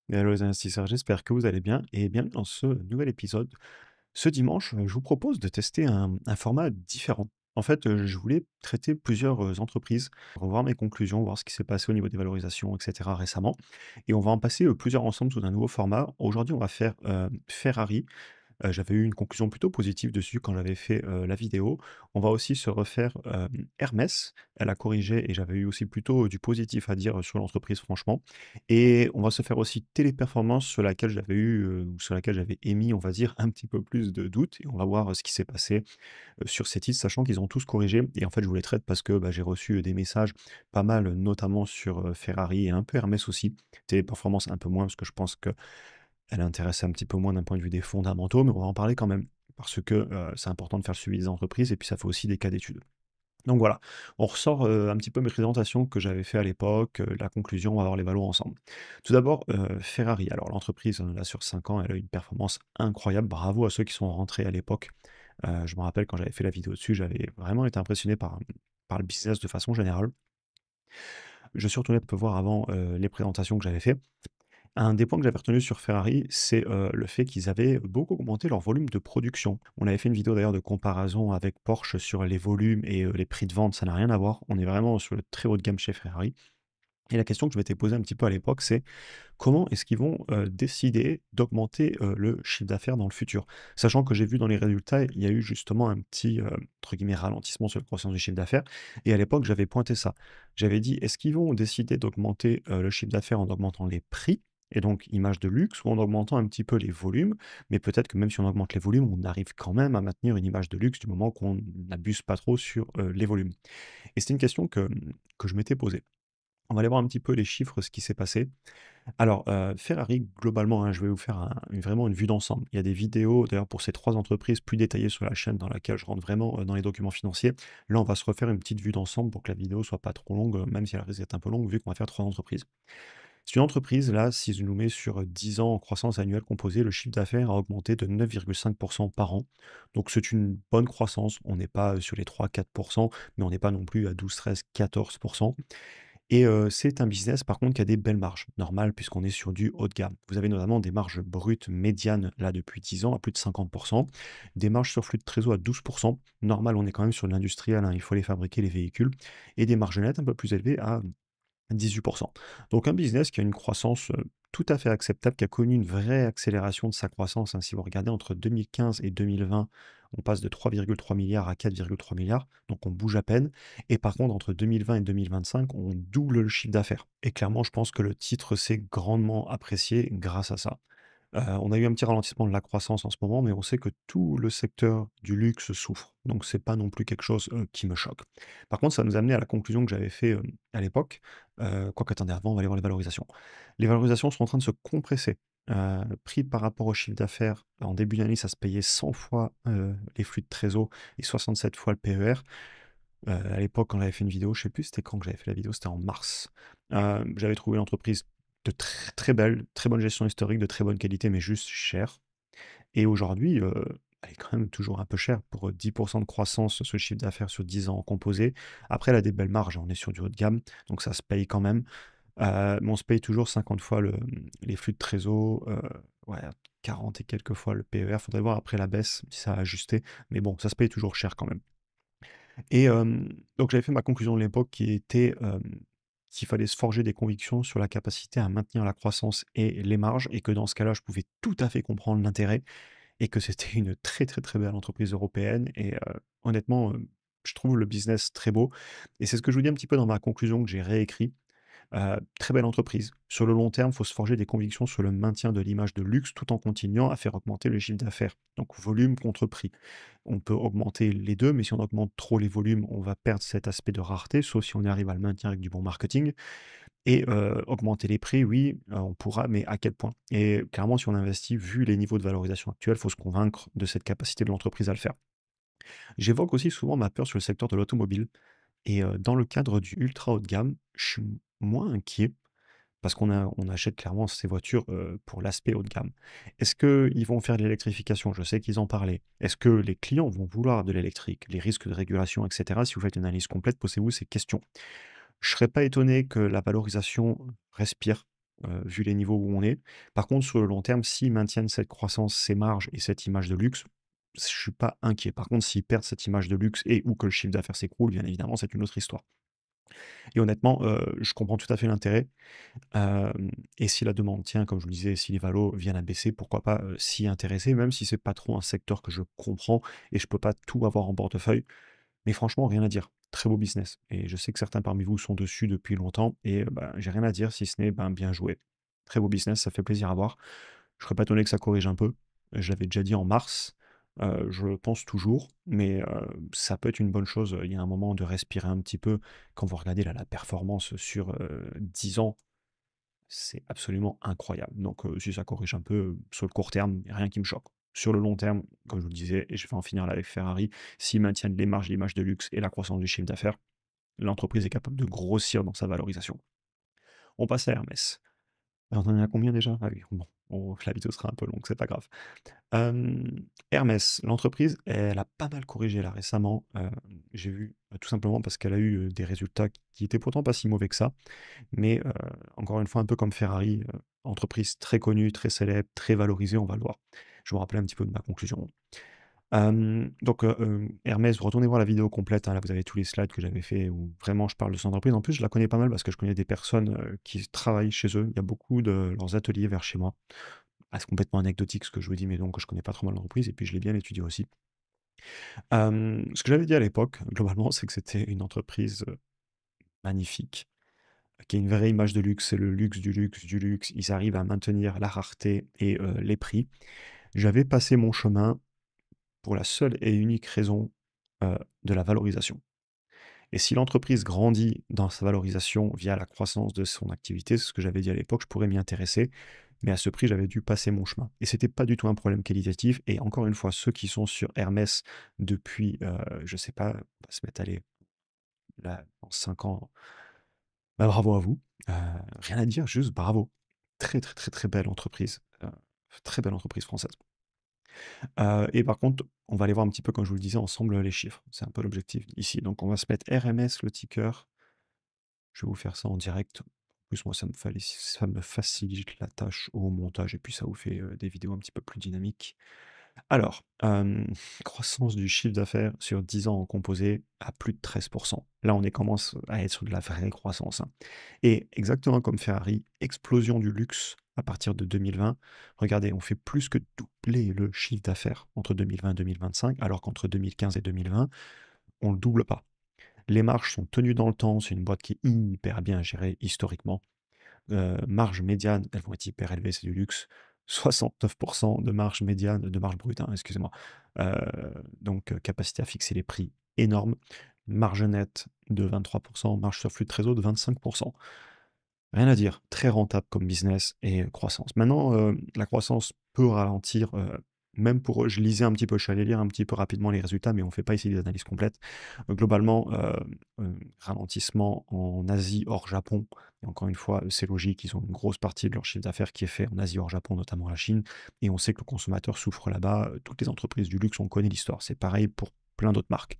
Hello les investisseurs, j'espère que vous allez bien et bienvenue dans ce nouvel épisode. Ce dimanche, je vous propose de tester un format différent. En fait, je voulais traiter plusieurs entreprises, revoir mes conclusions, voir ce qui s'est passé au niveau des valorisations, etc. récemment. Et on va en passer plusieurs ensemble sous un nouveau format. Aujourd'hui, on va faire Ferrari. J'avais eu une conclusion plutôt positive dessus quand j'avais fait, la vidéo. On va aussi se refaire, Hermès. Elle a corrigé et j'avais eu aussi plutôt du positif à dire, sur l'entreprise franchement et on va se faire aussi Téléperformance sur laquelle j'avais eu, ou sur laquelle j'avais émis, on va dire, un petit peu plus de doutes et on va voir, ce qui s'est passé, sur ces titres, sachant qu'ils ont tous corrigé et en fait, je vous les traite parce que, bah, j'ai reçu, des messages pas mal, notamment sur, Ferrari et un peu Hermès aussi. Téléperformance un peu moins parce que je pense que elle intéresse un petit peu moins d'un point de vue des fondamentaux, mais on va en parler quand même, parce que, c'est important de faire le suivi des entreprises et puis ça fait aussi des cas d'études. Donc voilà, on ressort, un petit peu mes présentations que j'avais fait à l'époque, la conclusion, on va voir les valos ensemble. Tout d'abord, Ferrari. Alors l'entreprise, là sur 5 ans, elle a une performance incroyable. Bravo à ceux qui sont rentrés à l'époque. Je me rappelle quand j'avais fait la vidéo dessus, j'avais vraiment été impressionné par le business de façon générale. Je suis retourné un peu voir avant, les présentations que j'avais fait. Un des points que j'avais retenu sur Ferrari, c'est, le fait qu'ils avaient beaucoup augmenté leur volume de production. On avait fait une vidéo d'ailleurs de comparaison avec Porsche sur les volumes et les prix de vente, ça n'a rien à voir. On est vraiment sur le très haut de gamme chez Ferrari et la question que je m'étais posée un petit peu à l'époque, c'est: comment est-ce qu'ils vont, décider d'augmenter, le chiffre d'affaires dans le futur? Sachant que j'ai vu dans les résultats, il y a eu justement un petit, entre guillemets «ralentissement» sur la croissance du chiffre d'affaires et à l'époque, j'avais pointé ça. J'avais dit: «Est-ce qu'ils vont décider d'augmenter, le chiffre d'affaires en augmentant les prix et donc image de luxe ou en augmentant un petit peu les volumes?» Mais peut-être que même si on augmente les volumes, on arrive quand même à maintenir une image de luxe du moment qu'on n'abuse pas trop sur, les volumes et c'était une question que je m'étais posée. On va aller voir un petit peu les chiffres, ce qui s'est passé. Alors, Ferrari, globalement, hein, je vais vous faire vraiment une vue d'ensemble. Il y a des vidéos, d'ailleurs, pour ces 3 entreprises plus détaillées sur la chaîne dans laquelle je rentre vraiment, dans les documents financiers. Là, on va se refaire une petite vue d'ensemble pour que la vidéo soit pas trop longue, même si elle risque d'être un peu longue vu qu'on va faire 3 entreprises. C'est une entreprise, là, si je nous mets sur, 10 ans en croissance annuelle composée, le chiffre d'affaires a augmenté de 9,5 par an. Donc c'est une bonne croissance. On n'est pas, sur les 3-4 mais on n'est pas non plus à 12-13-14. Et c'est un business par contre qui a des belles marges, normal puisqu'on est sur du haut de gamme. Vous avez notamment des marges brutes médianes là depuis 10 ans à plus de 50, des marges sur flux de trésor à 12. Normal, on est quand même sur de l'industriel, hein, il faut les fabriquer les véhicules et des marges nettes un peu plus élevées à 18. Donc un business qui a une croissance, tout à fait acceptable, qui a connu une vraie accélération de sa croissance, hein. Si vous regardez entre 2015 et 2020, on passe de 3,3 milliards à 4,3 milliards, donc on bouge à peine et par contre entre 2020 et 2025, on double le chiffre d'affaires et clairement, je pense que le titre s'est grandement apprécié grâce à ça. On a eu un petit ralentissement de la croissance en ce moment, mais on sait que tout le secteur du luxe souffre, donc c'est pas non plus quelque chose, qui me choque. Par contre, ça nous a amené à la conclusion que j'avais fait, à l'époque, quoique attendez, avant, on va aller voir les valorisations. Les valorisations sont en train de se compresser. Prix par rapport au chiffre d'affaires, en début d'année, ça se payait 100 fois, les flux de trésor et 67 fois le PER. À l'époque, quand j'avais fait une vidéo, je sais plus c'était quand que j'avais fait la vidéo, c'était en mars. J'avais trouvé l'entreprise de très belle, très bonne gestion historique, de très bonne qualité, mais juste chère. Et aujourd'hui, elle est quand même toujours un peu chère pour, 10 de croissance, ce chiffre d'affaires sur 10 ans composé. Après, elle a des belles marges, hein, on est sur du haut de gamme, donc ça se paye quand même. Mais on se paye toujours 50 fois les flux de trésor, ouais, 40 et quelques fois le PER. Faudrait voir après la baisse si ça a ajusté, mais bon, ça se paye toujours cher quand même. Et donc j'avais fait ma conclusion de l'époque qui était, qu'il fallait se forger des convictions sur la capacité à maintenir la croissance et les marges et que dans ce cas-là, je pouvais tout à fait comprendre l'intérêt et que c'était une très, très, très belle entreprise européenne et honnêtement, je trouve le business très beau et c'est ce que je vous dis un petit peu dans ma conclusion que j'ai réécrit. Très belle entreprise. Sur le long terme, il faut se forger des convictions sur le maintien de l'image de luxe tout en continuant à faire augmenter le chiffre d'affaires. Donc volume contre prix. On peut augmenter les 2, mais si on augmente trop les volumes, on va perdre cet aspect de rareté, sauf si on arrive à le maintenir avec du bon marketing et augmenter les prix, oui, on pourra, mais à quel point? Et clairement, si on investit, vu les niveaux de valorisation actuels, il faut se convaincre de cette capacité de l'entreprise à le faire. J'évoque aussi souvent ma peur sur le secteur de l'automobile et dans le cadre du ultra haut de gamme, je suis moins inquiet parce on achète clairement ces voitures, pour l'aspect haut de gamme. Est-ce qu'ils vont faire de l'électrification? Je sais qu'ils en parlaient. Est-ce que les clients vont vouloir de l'électrique? Les risques de régulation et cetera? Si vous faites une analyse complète, posez-vous ces questions. Je serais pas étonné que la valorisation respire. vu les niveaux où on est. Par contre, sur le long terme, s'ils maintiennent cette croissance, ces marges et cette image de luxe, je suis pas inquiet. Par contre, s'ils perdent cette image de luxe et ou que le chiffre d'affaires s'écroule, bien évidemment, c'est une autre histoire. Et honnêtement, je comprends tout à fait l'intérêt. Et si la demande tient, comme je vous le disais, si les valos viennent à baisser, pourquoi pas, s'y intéresser, même si c'est pas trop un secteur que je comprends et je peux pas tout avoir en portefeuille. Mais franchement, rien à dire. Très beau business et je sais que certains parmi vous sont dessus depuis longtemps et bah, j'ai rien à dire si ce n'est, ben, bien joué. Très beau business, ça fait plaisir à voir. Je serais pas étonné que ça corrige un peu. Je l'avais déjà dit en mars, je le pense toujours, mais ça peut être une bonne chose, il y a un moment de respirer un petit peu. Quand vous regardez là la performance sur, 10 ans, c'est absolument incroyable. Donc si ça corrige un peu, sur le court terme, il y a rien qui me choque. Sur le long terme, comme je vous le disais et je vais en finir là avec Ferrari, s'ils maintiennent les marges, l'image de luxe et la croissance du chiffre d'affaires, l'entreprise est capable de grossir dans sa valorisation. On passe à Hermès. Alors on en est à combien déjà? Ah oui, bon, la vidéo sera un peu longue, c'est pas grave. Hermès, l'entreprise, elle a pas mal corrigé là récemment, j'ai vu, tout simplement parce qu'elle a eu, des résultats qui étaient pourtant pas si mauvais que ça. Mais encore une fois, un peu comme Ferrari, entreprise très connue, très célèbre, très valorisée, on va le voir. Je vais vous rappeler un petit peu de ma conclusion. Donc Hermès, retournez voir la vidéo complète, hein, là vous avez tous les slides que j'avais fait où vraiment je parle de cette entreprise. En plus, je la connais pas mal parce que je connais des personnes, qui travaillent chez eux. Il y a beaucoup de leurs ateliers vers chez moi. Ah, c'est complètement anecdotique ce que je vous dis, mais donc je connais pas trop mal l'entreprise et puis je l'ai bien étudié aussi. Ce que j'avais dit à l'époque, globalement, c'est que c'était une entreprise, magnifique, qui a une vraie image de luxe. C'est le luxe du luxe du luxe. Ils arrivent à maintenir la rareté et les prix. J'avais passé mon chemin pour la seule et unique raison, de la valorisation. Et si l'entreprise grandit dans sa valorisation via la croissance de son activité, c'est ce que j'avais dit à l'époque, je pourrais m'y intéresser, mais à ce prix, j'avais dû passer mon chemin. Et c'était pas du tout un problème qualitatif. Et encore une fois, ceux qui sont sur Hermès depuis, je sais pas, on va se mettre, allez, là, en 5 ans, bah, bravo à vous. Rien à dire, juste bravo. Très, très, très, très belle entreprise, très belle entreprise française. Et par contre, on va aller voir un petit peu, comme je vous le disais, ensemble, les chiffres. C'est un peu l'objectif ici. Donc on va se mettre RMS, le ticker. Je vais vous faire ça en direct. En plus, moi, ça me facilite la tâche au montage et puis ça vous fait, des vidéos un petit peu plus dynamiques. Alors, croissance du chiffre d'affaires sur 10 ans en composé à plus de 13%. Là, on est commence à être sur de la vraie croissance, hein. Et exactement comme Ferrari, explosion du luxe à partir de 2020. Regardez, on fait plus que doubler le chiffre d'affaires entre 2020 et 2025, alors qu'entre 2015 et 2020, on le double pas. Les marges sont tenues dans le temps, c'est une boîte qui est hyper bien gérée historiquement. Marge médiane, elles vont être hyper élevées, c'est du luxe. 69% de marge médiane, de marge brute, hein, excusez-moi. Heu, donc capacité à fixer les prix énorme. Marge nette de 23%, marge sur flux de trésor de 25%. Rien à dire, très rentable comme business et croissance. Maintenant, la croissance peut ralentir, même pour eux. Je lisais un petit peu, je suis allé lire un petit peu rapidement les résultats, mais on ne fait pas ici des analyses complètes. Globalement, ralentissement en Asie hors Japon et encore une fois, c'est logique, ils ont une grosse partie de leur chiffre d'affaires qui est fait en Asie hors Japon, notamment la Chine et on sait que le consommateur souffre là-bas. Toutes les entreprises du luxe, on connaît l'histoire. C'est pareil pour plein d'autres marques.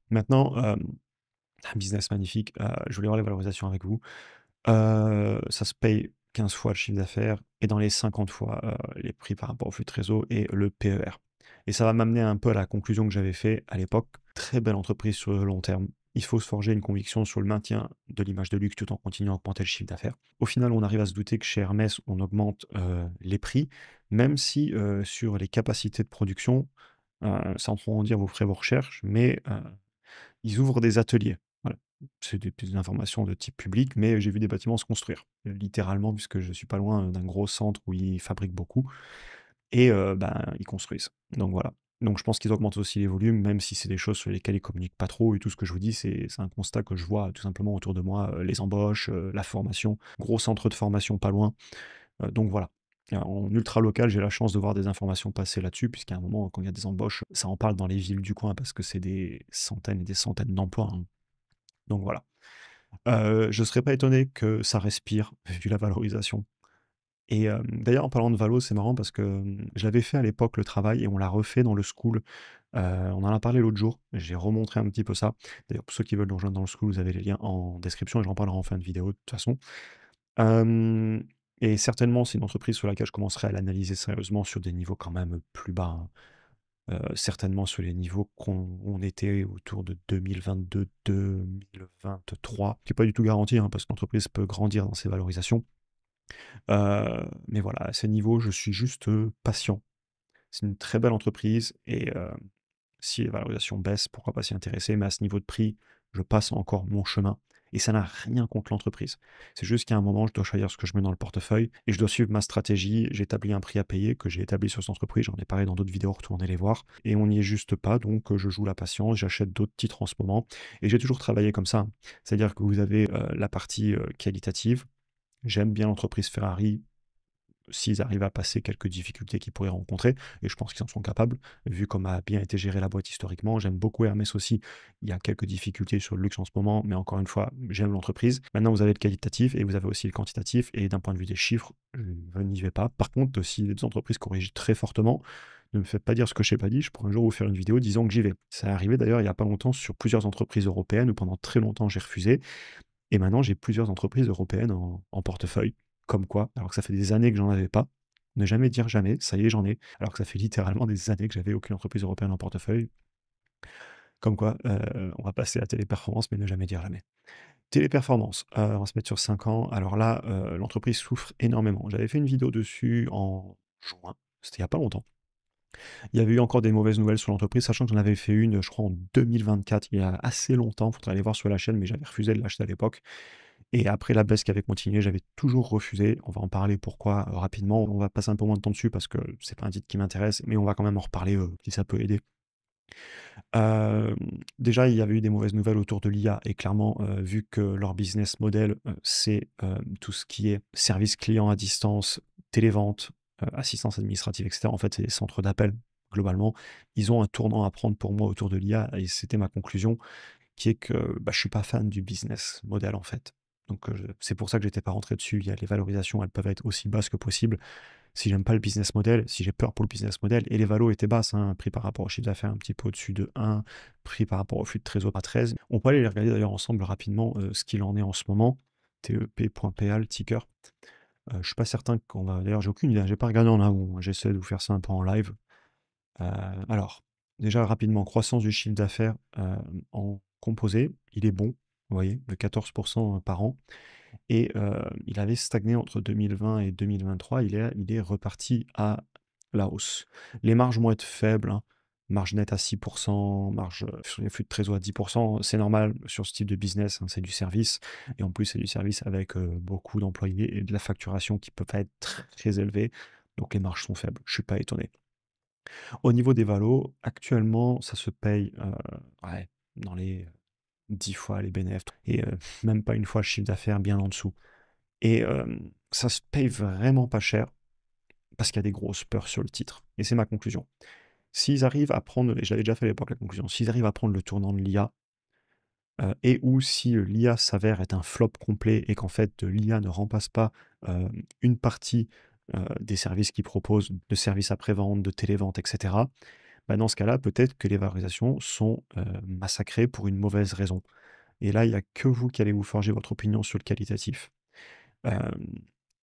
Maintenant, un business magnifique, je voulais voir les valorisations avec vous. Ça se paye 15 fois le chiffre d'affaires et dans les 50 fois, les prix par rapport au flux de trésor et le PER. Et ça va m'amener un peu à la conclusion que j'avais fait à l'époque. Très belle entreprise sur le long terme. Il faut se forger une conviction sur le maintien de l'image de luxe tout en continuant à augmenter le chiffre d'affaires. Au final, on arrive à se douter que chez Hermès, on augmente, les prix, même si, sur les capacités de production, sans trop en dire, vous ferez vos recherches, mais, ils ouvrent des ateliers. Voilà. C'est des informations de type public, mais j'ai vu des bâtiments se construire, littéralement, puisque je suis pas loin d'un gros centre où ils fabriquent beaucoup et ben, ils construisent. Donc voilà. Donc je pense qu'ils augmentent aussi les volumes, même si c'est des choses sur lesquelles ils communiquent pas trop et tout ce que je vous dis, c'est un constat que je vois tout simplement autour de moi, les embauches, la formation, gros centre de formation pas loin, donc voilà. En ultra local, j'ai la chance de voir des informations passer là-dessus, puisqu'à un moment, quand il y a des embauches, ça en parle dans les villes du coin parce que c'est des centaines et des centaines d'emplois, hein. Donc voilà. Je serais pas étonné que ça respire, vu la valorisation et d'ailleurs en parlant de valo, c'est marrant parce que, je l'avais fait à l'époque le travail et on l'a refait dans le school. On en a parlé l'autre jour, j'ai remontré un petit peu ça. D'ailleurs pour ceux qui veulent nous rejoindre dans le school, vous avez les liens en description et j'en parlerai en fin de vidéo de toute façon. Hem et certainement, c'est une entreprise sur laquelle je commencerai à l'analyser sérieusement sur des niveaux quand même plus bas, hein. Certainement sur les niveaux qu'on on était autour de 2022-2023, qui est pas du tout garanti, hein, parce que l'entreprise peut grandir dans ses valorisations. Mais voilà, à ces niveaux, je suis juste, patient. C'est une très belle entreprise et si les valorisations baissent, pourquoi pas s'y intéresser, mais à ce niveau de prix, je passe encore mon chemin et ça n'a rien contre l'entreprise. C'est juste qu'à un moment, je dois choisir ce que je mets dans le portefeuille et je dois suivre ma stratégie. J'ai établi un prix à payer que j'ai établi sur cette entreprise, j'en ai parlé dans d'autres vidéos, retournez les voir et on n'y est juste pas, donc je joue la patience, j'achète d'autres titres en ce moment et j'ai toujours travaillé comme ça. C'est-à-dire que vous avez, la partie, qualitative. J'aime bien l'entreprise Ferrari s'ils arrivent à passer quelques difficultés qu'ils pourraient rencontrer, et je pense qu'ils en sont capables, vu comme a bien été gérée la boîte historiquement. J'aime beaucoup Hermès aussi. Il y a quelques difficultés sur le luxe en ce moment, mais encore une fois, j'aime l'entreprise. Maintenant, vous avez le qualitatif et vous avez aussi le quantitatif, et d'un point de vue des chiffres, je n'y vais pas. Par contre, si les entreprises corrigent très fortement, ne me faites pas dire ce que je n'ai pas dit, je pourrais un jour vous faire une vidéo disant que j'y vais. Ça est arrivé d'ailleurs il n'y a pas longtemps sur plusieurs entreprises européennes où pendant très longtemps j'ai refusé. Et maintenant, j'ai plusieurs entreprises européennes en portefeuille. Comme quoi, alors que ça fait des années que j'en avais pas. Ne jamais dire jamais, ça y est, j'en ai. Alors que ça fait littéralement des années que j'avais aucune entreprise européenne en portefeuille. Comme quoi, on va passer à Téléperformance, mais ne jamais dire jamais. Téléperformance, on va se mettre sur 5 ans. Alors là, l'entreprise souffre énormément. J'avais fait une vidéo dessus en juin, c'était il y a pas longtemps. Il y avait eu encore des mauvaises nouvelles sur l'entreprise, sachant que j'en avais fait une, je crois, en 2024, il y a assez longtemps. Il faudrait aller voir sur la chaîne, mais j'avais refusé de l'acheter à l'époque. Et après la baisse qui avait continué, j'avais toujours refusé. On va en parler pourquoi rapidement. On va passer un peu moins de temps dessus parce que c'est pas un titre qui m'intéresse, mais on va quand même en reparler si ça peut aider. Hem, Déjà, il y avait eu des mauvaises nouvelles autour de l'IA et clairement, vu que leur business model, c'est, tout ce qui est service client à distance, télévente, assistance administrative et cetera. En fait, c'est des centres d'appel globalement. Ils ont un tournant à prendre pour moi autour de l'IA et c'était ma conclusion qui est que, bah, je suis pas fan du business model, en fait. Donc, c'est pour ça que j'étais pas rentré dessus. Il y a les valorisations, elles peuvent être aussi basses que possible. Si j'aime pas le business model, si j'ai peur pour le business model et les valos étaient basses, hein, prix par rapport au chiffre d'affaires un petit peu au-dessus de 1, prix par rapport au flux de trésor à 13. On peut aller les regarder d'ailleurs ensemble rapidement, ce qu'il en est en ce moment. TEP.PA, le ticker. Je suis pas certain qu'on va d'ailleurs, j'ai aucune idée, hein, j'ai pas regardé en amont, hein, j'essaie de vous faire ça un peu en live. Heu, alors, déjà rapidement, croissance du chiffre d'affaires, en composé, il est bon, vous voyez? De 14 par an et il avait stagné entre 2020 et 2023. Il est reparti à la hausse. Les marges vont être faibles, hein, marge nette à 6, marge, sur les flux de trésor à 10. C'est normal sur ce type de business, hein, c'est du service et en plus, c'est du service avec, beaucoup d'employés et de la facturation qui peut pas être très élevée, donc les marges sont faibles. Je suis pas étonné. Au niveau des valos, actuellement, ça se paye, ouais, dans les 10 fois les bénéfices et même pas une fois le chiffre d'affaires, bien en dessous et ça se paye vraiment pas cher parce qu'il y a des grosses peurs sur le titre et c'est ma conclusion. S'ils arrivent à prendre et je l'avais déjà fait à l'époque la conclusion, s'ils arrivent à prendre le tournant de l'IA, et ou si, l'IA s'avère être un flop complet et qu'en fait, l'IA ne remplace pas, une partie, des services qu'ils proposent, de services après-vente, de télévente et cetera. Bah, dans ce cas-là, peut-être que les valorisations sont, massacrées pour une mauvaise raison et là, il y a que vous qui allez vous forger votre opinion sur le qualitatif. Hem,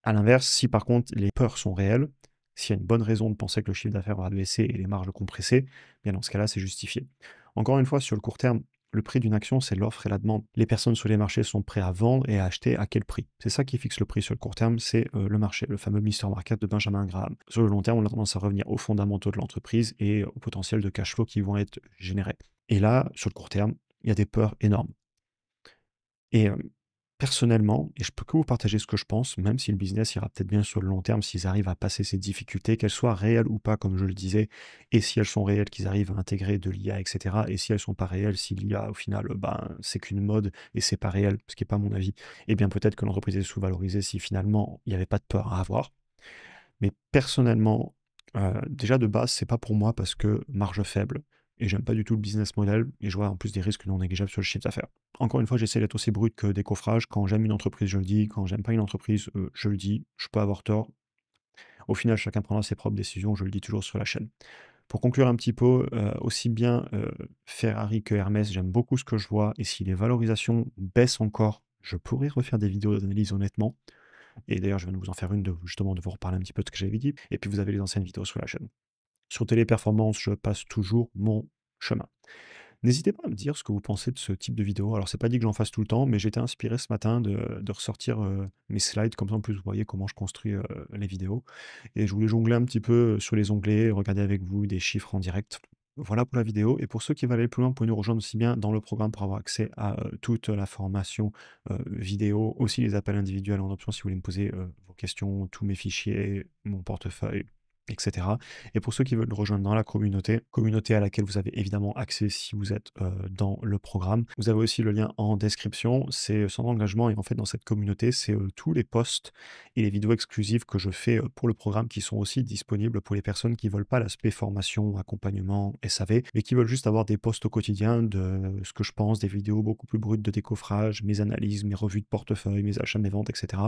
à l'inverse, si par contre les peurs sont réelles, s'il y a une bonne raison de penser que le chiffre d'affaires va baisser et les marges compresser, bien dans ce cas-là, c'est justifié. Encore une fois, sur le court terme, le prix d'une action, c'est l'offre et la demande. Les personnes sur les marchés sont prêtes à vendre et à acheter à quel prix? C'est ça qui fixe le prix sur le court terme, c'est, le marché, le fameux Mister Market de Benjamin Graham. Sur le long terme, on a tendance à revenir aux fondamentaux de l'entreprise et au potentiel de cash flow qui vont être générés. Et là, sur le court terme, il y a des peurs énormes. Et personnellement, et je peux que vous partager ce que je pense, même si le business ira peut-être bien sur le long terme, s'ils arrivent à passer ces difficultés, qu'elles soient réelles ou pas, comme je le disais, et si elles sont réelles, qu'ils arrivent à intégrer de l'IA, et cetera, et si elles sont pas réelles, si l'IA, au final, ben, c'est qu'une mode et c'est pas réel, ce qui est pas mon avis, eh bien peut-être que l'entreprise est sous-valorisée si finalement il y avait pas de peur à avoir. Mais personnellement, déjà de base, c'est pas pour moi parce que marge faible et j'aime pas du tout le business model et je vois en plus des risques non négligeables sur le chiffre d'affaires. Encore une fois, j'essaie d'être aussi brut que décoffrage. Quand j'aime une entreprise, je le dis. Quand j'aime pas une entreprise, je le dis. Je peux avoir tort. Au final, chacun prendra ses propres décisions, je le dis toujours sur la chaîne. Pour conclure un petit peu, aussi bien, Ferrari que Hermès, j'aime beaucoup ce que je vois et si les valorisations baissent encore, je pourrais refaire des vidéos d'analyse honnêtement. Et d'ailleurs, je viens de vous en faire une de justement de vous reparler un petit peu de ce que j'avais dit. Et puis vous avez les anciennes vidéos sur la chaîne. Sur Téléperformance, je passe toujours mon chemin. N'hésitez pas à me dire ce que vous pensez de ce type de vidéo. Alors, c'est pas dit que j'en fasse tout le temps, mais j'étais inspiré ce matin de ressortir mes slides. Comme ça, en plus, vous voyez comment je construis les vidéos. Et je voulais jongler un petit peu sur les onglets, regarder avec vous des chiffres en direct. Voilà pour la vidéo. Et pour ceux qui veulent aller plus loin, vous pouvez nous rejoindre aussi bien dans le programme pour avoir accès à toute la formation vidéo, aussi les appels individuels en option si vous voulez me poser vos questions, tous mes fichiers, mon portefeuille, etc. Et pour ceux qui veulent nous rejoindre dans la communauté à laquelle vous avez évidemment accès si vous êtes dans le programme, vous avez aussi le lien en description. C'est sans engagement et en fait dans cette communauté, c'est tous les posts et les vidéos exclusives que je fais pour le programme qui sont aussi disponibles pour les personnes qui veulent pas l'aspect formation, accompagnement, SAV, mais qui veulent juste avoir des posts au quotidien de ce que je pense, des vidéos beaucoup plus brutes de décoffrage, mes analyses, mes revues de portefeuille, mes achats, mes ventes, etc.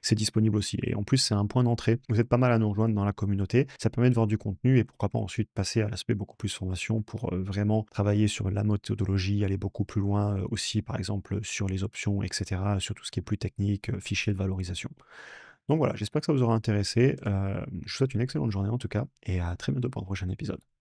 C'est disponible aussi. Et en plus, c'est un point d'entrée. Vous êtes pas mal à nous rejoindre dans la communauté. Ça permet de voir du contenu et pourquoi pas ensuite passer à l'aspect beaucoup plus formation pour vraiment travailler sur la méthodologie, aller beaucoup plus loin aussi, par exemple, sur les options, etc., sur tout ce qui est plus technique, fichier de valorisation. Donc voilà, j'espère que ça vous aura intéressé. Je vous souhaite une excellente journée en tout cas, et à très bientôt pour un prochain épisode.